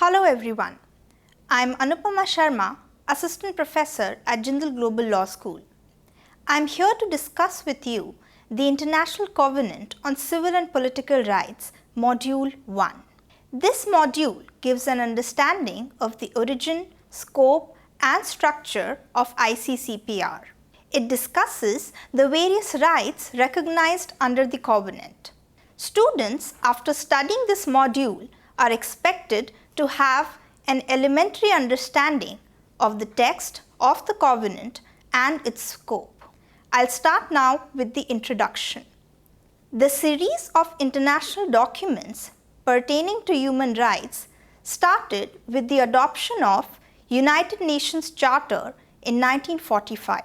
Hello everyone, I am Anupama Sharma, Assistant Professor at Jindal Global Law School. I am here to discuss with you the International Covenant on Civil and Political Rights, Module 1. This module gives an understanding of the origin, scope and structure of ICCPR. It discusses the various rights recognized under the Covenant. Students, after studying this module, are expected to have an elementary understanding of the text of the Covenant and its scope. I'll start now with the introduction. The series of international documents pertaining to human rights started with the adoption of United Nations Charter in 1945.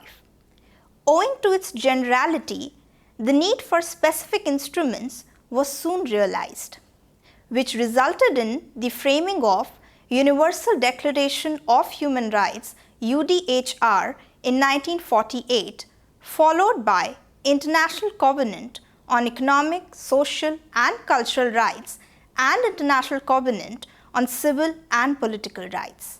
Owing to its generality, the need for specific instruments was soon realized, which resulted in the framing of Universal Declaration of Human Rights UDHR in 1948, followed by International Covenant on Economic, Social and Cultural Rights and International Covenant on Civil and Political Rights.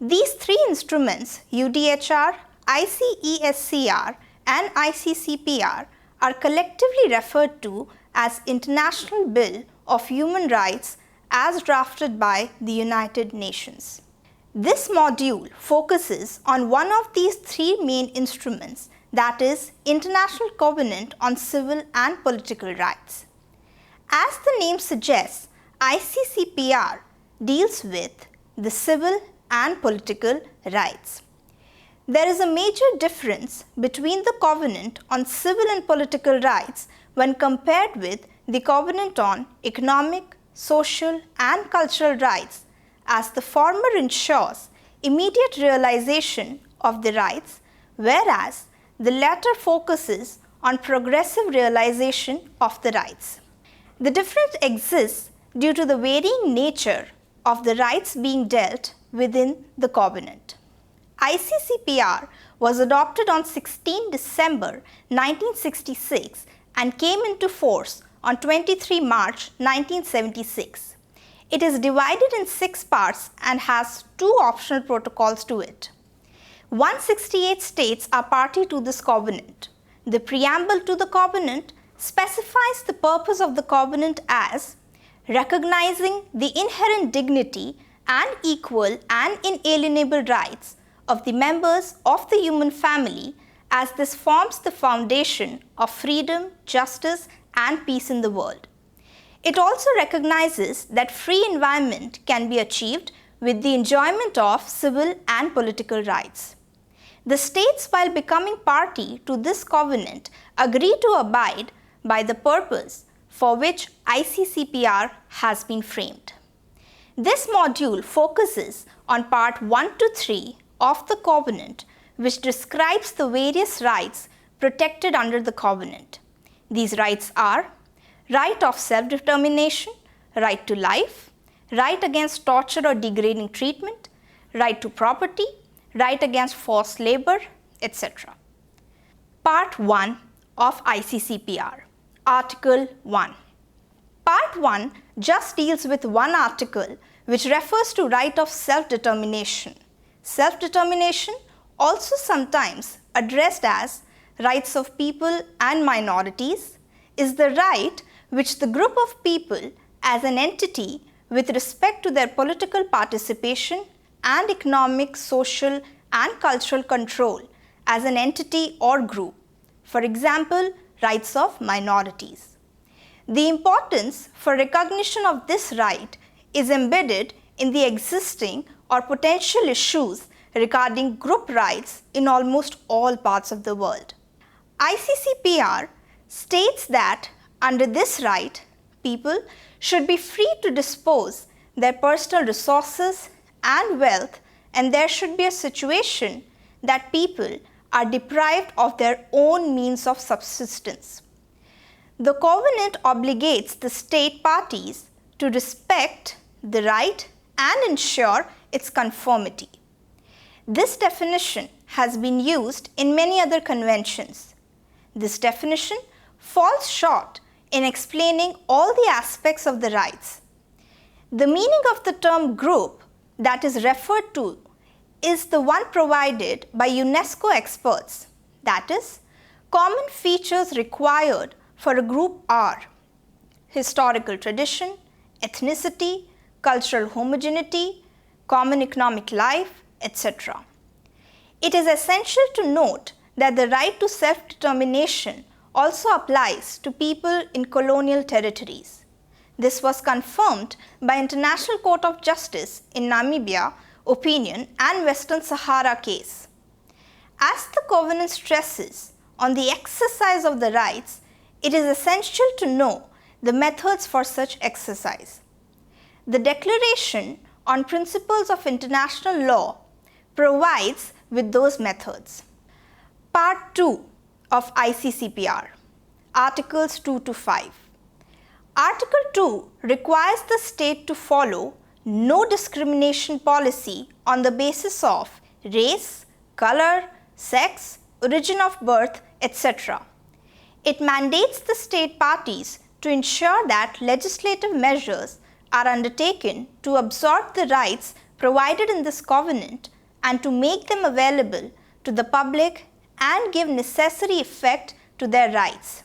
These three instruments, UDHR, ICESCR and ICCPR, are collectively referred to as International Bill of Human Rights as drafted by the United Nations. This module focuses on one of these three main instruments, that is, International Covenant on Civil and Political Rights. As the name suggests, ICCPR deals with the civil and political rights. There is a major difference between the Covenant on Civil and Political Rights when compared with the Covenant on Economic, Social and Cultural Rights, as the former ensures immediate realization of the rights, whereas the latter focuses on progressive realization of the rights. The difference exists due to the varying nature of the rights being dealt within the Covenant. ICCPR was adopted on 16 December 1966 and came into force on 23 March 1976. It is divided in 6 parts and has 2 optional protocols to it. 168 states are party to this covenant. The preamble to the covenant specifies the purpose of the covenant as recognizing the inherent dignity and equal and inalienable rights of the members of the human family, as this forms the foundation of freedom, justice and peace in the world. It also recognizes that free environment can be achieved with the enjoyment of civil and political rights. The states, while becoming party to this covenant, agree to abide by the purpose for which ICCPR has been framed. This module focuses on Part 1 to 3 of the Covenant, which describes the various rights protected under the Covenant. These rights are right of self-determination, right to life, right against torture or degrading treatment, right to property, right against forced labor, etc. Part 1 of ICCPR, Article 1. Part 1 just deals with one article which refers to right of self-determination. Self-determination, also sometimes addressed as rights of people and minorities, is the right which the group of people as an entity with respect to their political participation and economic, social and cultural control as an entity or group. For example, rights of minorities. The importance for recognition of this right is embedded in the existing or potential issues regarding group rights in almost all parts of the world. ICCPR states that under this right, people should be free to dispose their personal resources and wealth, and there should be a situation that people are deprived of their own means of subsistence. The covenant obligates the state parties to respect the right and ensure its conformity. This definition has been used in many other conventions. This definition falls short in explaining all the aspects of the rights. The meaning of the term group that is referred to is the one provided by UNESCO experts, that is, common features required for a group are historical tradition, ethnicity, cultural homogeneity, common economic life, etc. It is essential to note that the right to self-determination also applies to people in colonial territories. This was confirmed by International Court of Justice in Namibia opinion and Western Sahara case. As the covenant stresses on the exercise of the rights, it is essential to know the methods for such exercise. The Declaration on Principles of International Law provides with those methods. Part 2 of ICCPR, Articles 2 to 5. Article 2 requires the state to follow no discrimination policy on the basis of race, color, sex, origin of birth, etc. It mandates the state parties to ensure that legislative measures are undertaken to absorb the rights provided in this covenant and to make them available to the public and give necessary effect to their rights.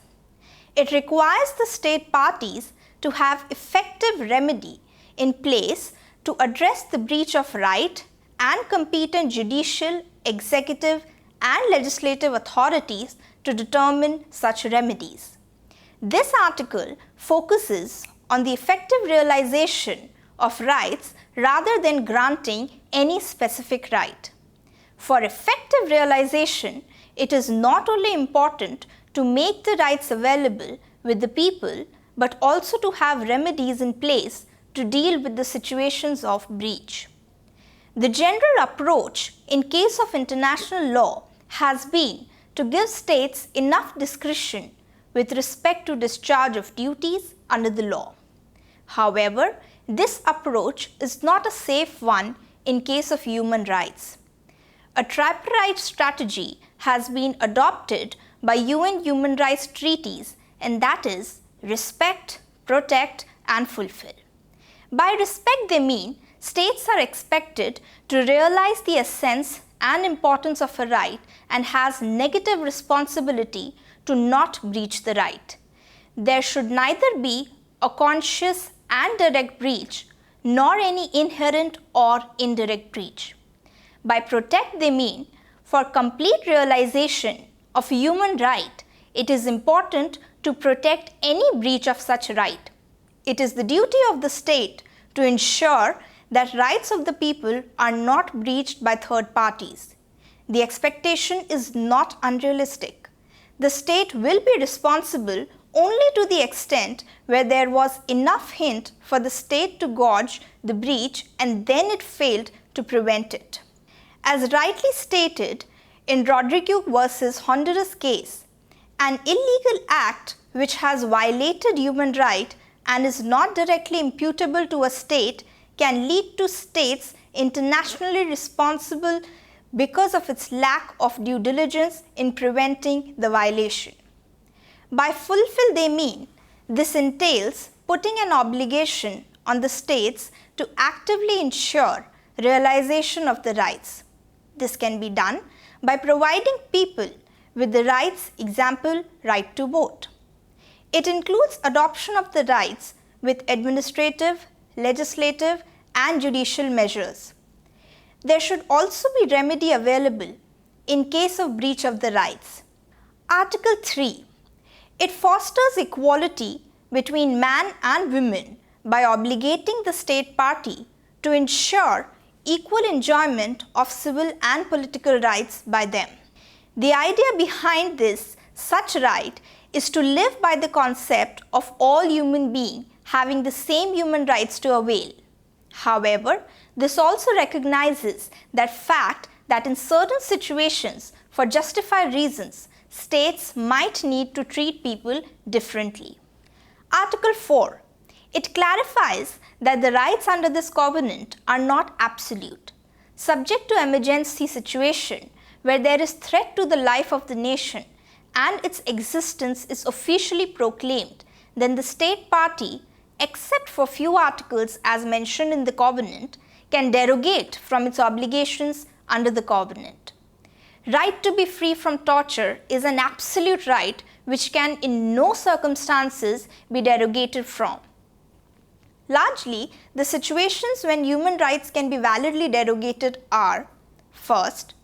It requires the state parties to have effective remedy in place to address the breach of right and competent judicial, executive and legislative authorities to determine such remedies. This article focuses on the effective realization of rights rather than granting any specific right. For effective realization, it is not only important to make the rights available with the people, but also to have remedies in place to deal with the situations of breach. The general approach in case of international law has been to give states enough discretion with respect to discharge of duties under the law. However, this approach is not a safe one in case of human rights. A tripartite strategy has been adopted by UN human rights treaties, and that is respect, protect and fulfill. By respect they mean states are expected to realize the essence and importance of a right and has negative responsibility to not breach the right. There should neither be a conscious and direct breach nor any inherent or indirect breach. By protect they mean for complete realization of a human right, it is important to protect any breach of such right. It is the duty of the state to ensure that rights of the people are not breached by third parties. The expectation is not unrealistic. The state will be responsible only to the extent where there was enough hint for the state to gauge the breach and then it failed to prevent it. As rightly stated in Rodriguez versus Honduras case, an illegal act which has violated human right and is not directly imputable to a state can lead to states internationally responsible because of its lack of due diligence in preventing the violation. By fulfill they mean this entails putting an obligation on the states to actively ensure realization of the rights. This can be done by providing people with the rights, example, right to vote. It includes adoption of the rights with administrative, legislative and judicial measures. There should also be remedy available in case of breach of the rights. Article 3. It fosters equality between man and women by obligating the state party to ensure equal enjoyment of civil and political rights by them. The idea behind this such right is to live by the concept of all human beings having the same human rights to avail. However, this also recognizes that fact that in certain situations, for justified reasons, states might need to treat people differently. Article 4. It clarifies that the rights under this covenant are not absolute. Subject to emergency situation where there is threat to the life of the nation and its existence is officially proclaimed, then the state party except for few articles as mentioned in the covenant, can derogate from its obligations under the covenant. Right to be free from torture is an absolute right which can in no circumstances be derogated from. Largely, the situations when human rights can be validly derogated are: first,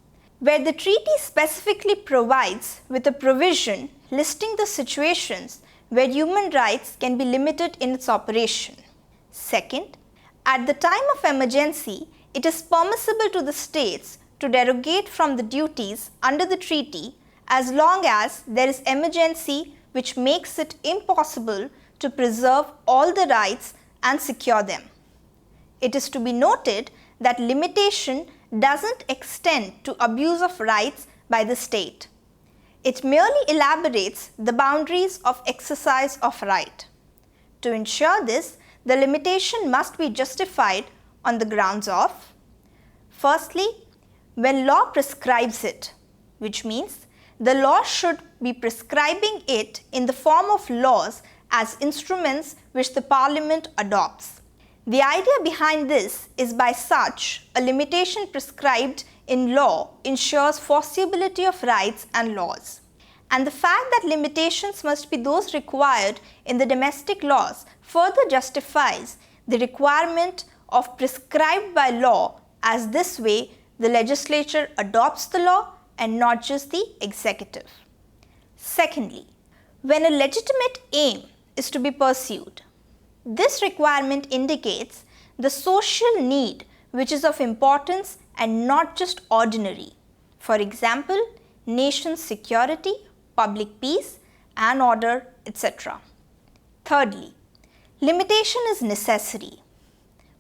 where the treaty specifically provides with a provision listing the situations where human rights can be limited in its operation. Second, at the time of emergency, it is permissible to the states to derogate from the duties under the treaty as long as there is emergency which makes it impossible to preserve all the rights and secure them. It is to be noted that limitation doesn't extend to abuse of rights by the state. It merely elaborates the boundaries of exercise of right. To ensure this, the limitation must be justified on the grounds of: firstly, when law prescribes it, which means the law should be prescribing it in the form of laws as instruments which the Parliament adopts. The idea behind this is by such a limitation prescribed in law ensures foreseeability of rights and laws. And the fact that limitations must be those required in the domestic laws further justifies the requirement of prescribed by law, as this way the legislature adopts the law and not just the executive. Secondly, when a legitimate aim is to be pursued, this requirement indicates the social need which is of importance and not just ordinary. For example, nation security, public peace and order, etc. Thirdly, limitation is necessary.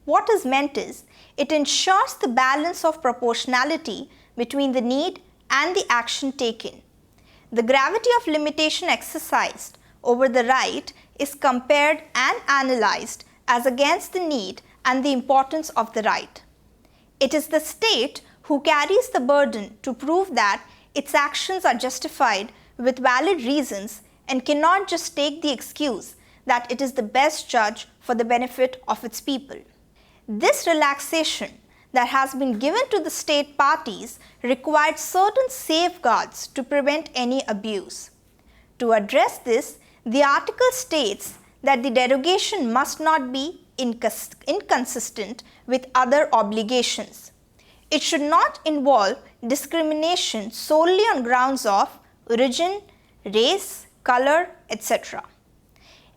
What is meant is, it ensures the balance of proportionality between the need and the action taken. The gravity of limitation exercised over the right is compared and analyzed as against the need and the importance of the right. It is the state who carries the burden to prove that its actions are justified with valid reasons and cannot just take the excuse that it is the best judge for the benefit of its people. This relaxation that has been given to the state parties required certain safeguards to prevent any abuse. To address this, the article states that the derogation must not be inconsistent with other obligations. It should not involve discrimination solely on grounds of origin, race, color, etc.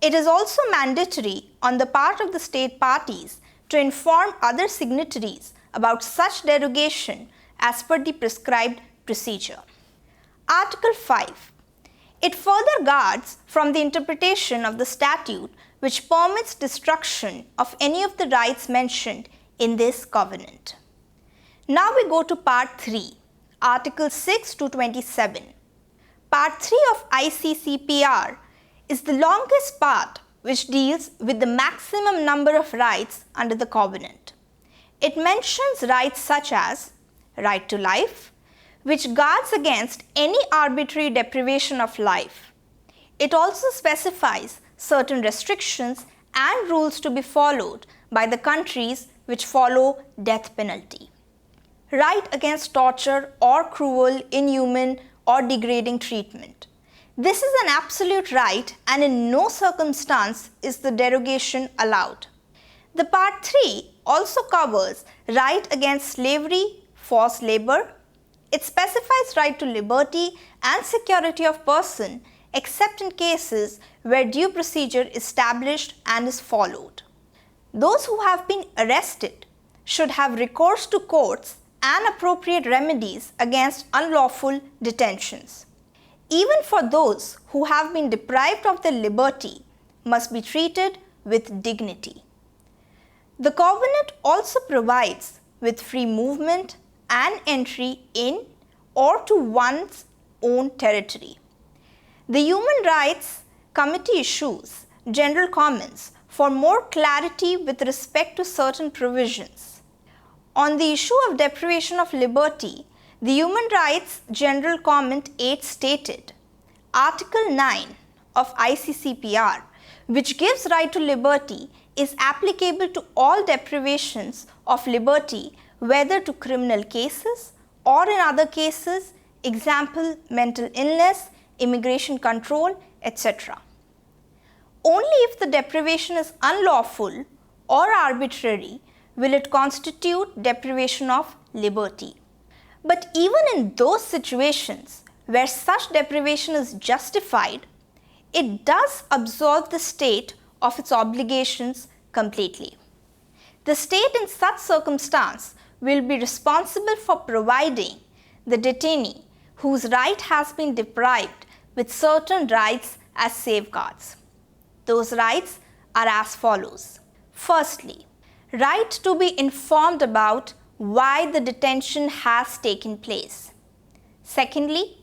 It is also mandatory on the part of the state parties to inform other signatories about such derogation as per the prescribed procedure. Article 5. It further guards from the interpretation of the statute which permits destruction of any of the rights mentioned in this covenant. Now we go to Part 3, Article 6 to 27. Part 3 of ICCPR is the longest part which deals with the maximum number of rights under the covenant. It mentions rights such as right to life, which guards against any arbitrary deprivation of life. It also specifies certain restrictions and rules to be followed by the countries which follow death penalty. Right against torture or cruel, inhuman or degrading treatment. This is an absolute right and in no circumstance is the derogation allowed. The Part 3 also covers right against slavery, forced labor. It specifies right to liberty and security of person except in cases where due procedure is established and is followed. Those who have been arrested should have recourse to courts and appropriate remedies against unlawful detentions. Even for those who have been deprived of their liberty must be treated with dignity. The covenant also provides with free movement and entry in or to one's own territory. The Human Rights Committee issues general comments for more clarity with respect to certain provisions. On the issue of deprivation of liberty, the Human Rights General Comment 8 stated, Article 9 of ICCPR, which gives right to liberty, is applicable to all deprivations of liberty, whether to criminal cases or in other cases, example, mental illness, immigration control, etc. Only if the deprivation is unlawful or arbitrary will it constitute deprivation of liberty. But even in those situations where such deprivation is justified, it does absolve the state of its obligations completely. The state in such circumstance will be responsible for providing the detainee whose right has been deprived with certain rights as safeguards. Those rights are as follows. Firstly, right to be informed about why the detention has taken place. Secondly,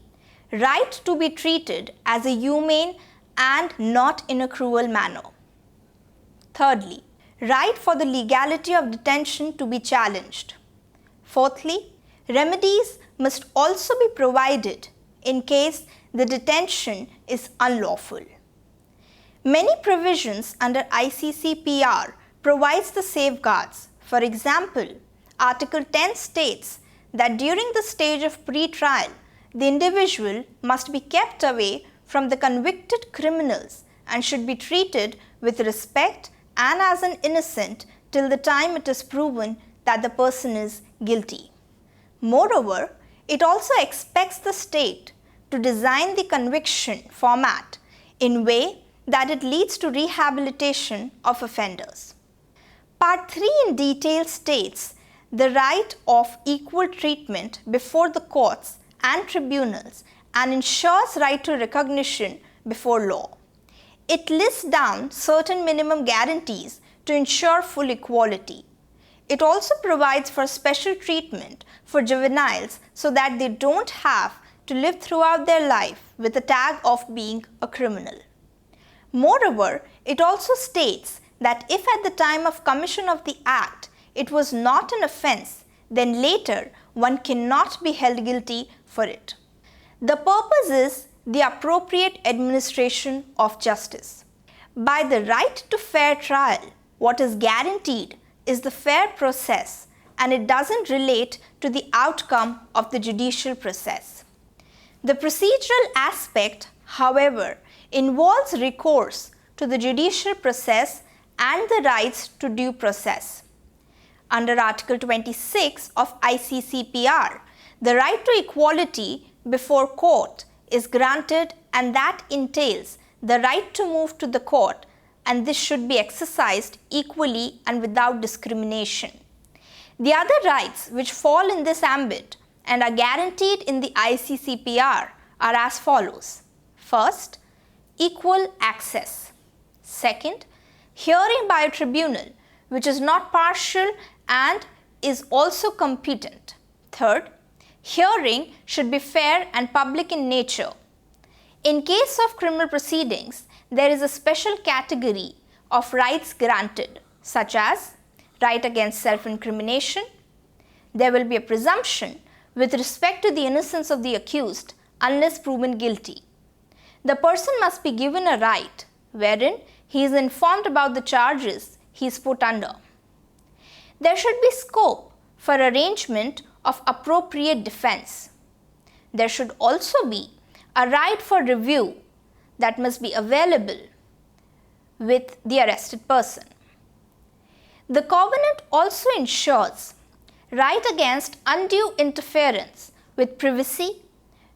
right to be treated as a humane and not in a cruel manner. Thirdly, right for the legality of detention to be challenged. Fourthly, remedies must also be provided in case the detention is unlawful. Many provisions under ICCPR provides the safeguards. For example, Article 10 states that during the stage of pre-trial, the individual must be kept away from the convicted criminals and should be treated with respect and as an innocent till the time it is proven that the person is guilty. Moreover, it also expects the state to design the conviction format in a way that it leads to rehabilitation of offenders. Part 3 in detail states the right of equal treatment before the courts and tribunals and ensures right to recognition before law. It lists down certain minimum guarantees to ensure full equality. It also provides for special treatment for juveniles so that they don't have to live throughout their life with the tag of being a criminal. Moreover, it also states that if at the time of commission of the act it was not an offence, then later one cannot be held guilty for it. The purpose is the appropriate administration of justice. By the right to fair trial, what is guaranteed is the fair process, and it doesn't relate to the outcome of the judicial process. The procedural aspect, however, involves recourse to the judicial process and the rights to due process. Under Article 26 of ICCPR, the right to equality before court is granted, and that entails the right to move to the court, and this should be exercised equally and without discrimination. The other rights which fall in this ambit and are guaranteed in the ICCPR are as follows. First, equal access. Second, hearing by a tribunal which is not partial and is also competent. Third, hearing should be fair and public in nature. In case of criminal proceedings, there is a special category of rights granted, such as right against self-incrimination. There will be a presumption with respect to the innocence of the accused unless proven guilty. The person must be given a right wherein he is informed about the charges he is put under. There should be scope for arrangement of appropriate defense. There should also be a right for review that must be available with the arrested person. The covenant also ensures right against undue interference with privacy,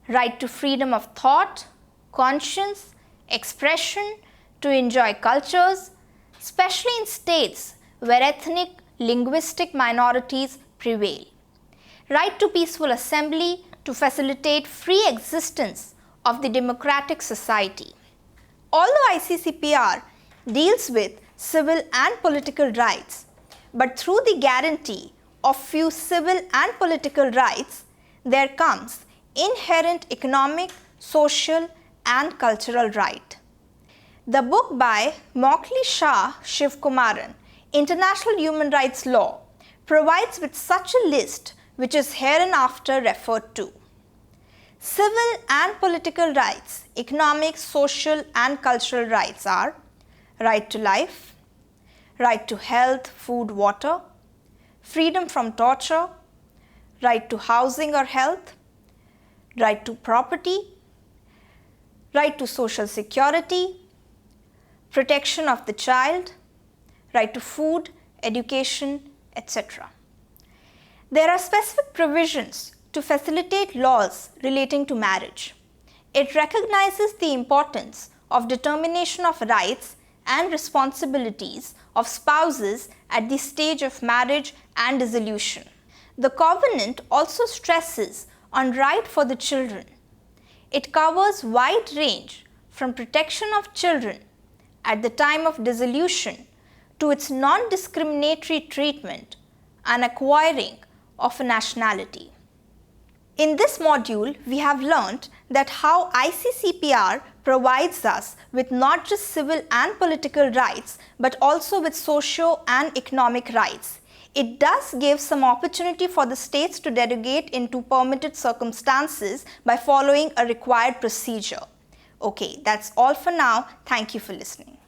right to freedom of thought, conscience, expression, to enjoy cultures, especially in states where ethnic, linguistic minorities prevail. Right to peaceful assembly to facilitate free existence of the democratic society. Although ICCPR deals with civil and political rights, but through the guarantee of few civil and political rights, there comes inherent economic, social, and cultural right. The book by Mauchly Shah Shivkumaran, International Human Rights Law, provides with such a list which is hereinafter referred to. Civil and political rights, economic, social, and cultural rights are right to life, right to health, food, water, freedom from torture, right to housing or health, right to property, right to social security, protection of the child, right to food, education, etc. There are specific provisions to facilitate laws relating to marriage. It recognizes the importance of determination of rights and responsibilities of spouses at the stage of marriage and dissolution. The covenant also stresses on right for the children. It covers wide range from protection of children at the time of dissolution to its non-discriminatory treatment and acquiring of a nationality. In this module, we have learnt that how ICCPR provides us with not just civil and political rights, but also with socio and economic rights. It does give some opportunity for the states to derogate into permitted circumstances by following a required procedure. Okay, that's all for now. Thank you for listening.